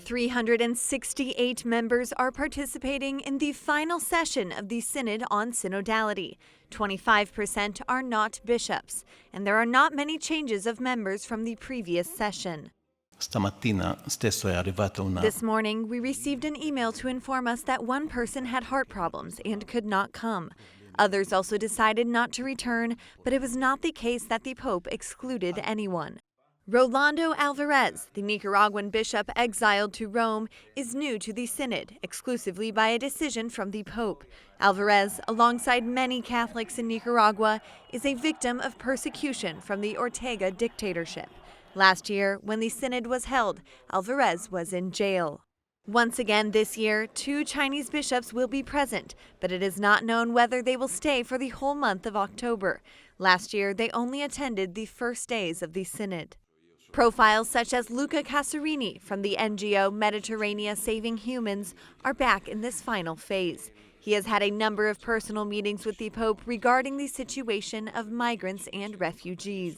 368 members are participating in the final session of the Synod on Synodality. 25% are not bishops, and there are not many changes of members from the previous session. This morning, we received an email to inform us that one person had heart problems and could not come. Others also decided not to return, but it was not the case that the Pope excluded anyone. Rolando Álvarez, the Nicaraguan bishop exiled to Rome, is new to the Synod, exclusively by a decision from the Pope. Álvarez, alongside many Catholics in Nicaragua, is a victim of persecution from the Ortega dictatorship. Last year, when the Synod was held, Álvarez was in jail. Once again this year, 2 Chinese bishops will be present, but it is not known whether they will stay for the whole month of October. Last year, they only attended the first days of the Synod. Profiles such as Luca Casarini from the NGO Mediterranean Saving Humans are back in this final phase. He has had a number of personal meetings with the Pope regarding the situation of migrants and refugees.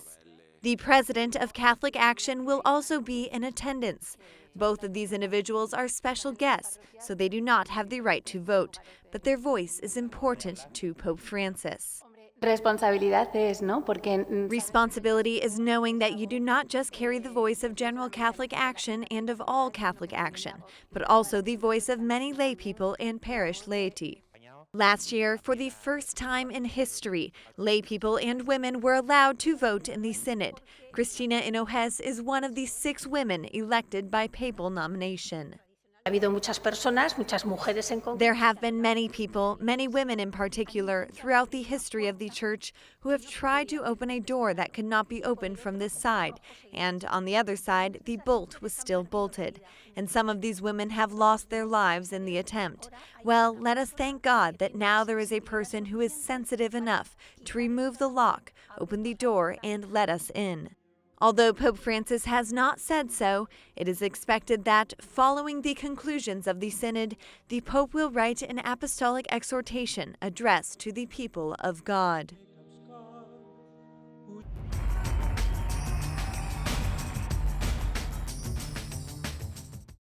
The president of Catholic Action will also be in attendance. Both of these individuals are special guests, so they do not have the right to vote, but their voice is important to Pope Francis. Responsibility is knowing that you do not just carry the voice of general Catholic Action and of all Catholic Action, but also the voice of many lay people and parish laity. Last year, for the first time in history, lay people and women were allowed to vote in the Synod. Cristina Hinojosa is one of the 6 women elected by papal nomination. There have been many people, many women in particular, throughout the history of the Church who have tried to open a door that could not be opened from this side, and on the other side, the bolt was still bolted. And some of these women have lost their lives in the attempt. Well, let us thank God that now there is a person who is sensitive enough to remove the lock, open the door, and let us in. Although Pope Francis has not said so, it is expected that, following the conclusions of the Synod, the Pope will write an apostolic exhortation addressed to the people of God.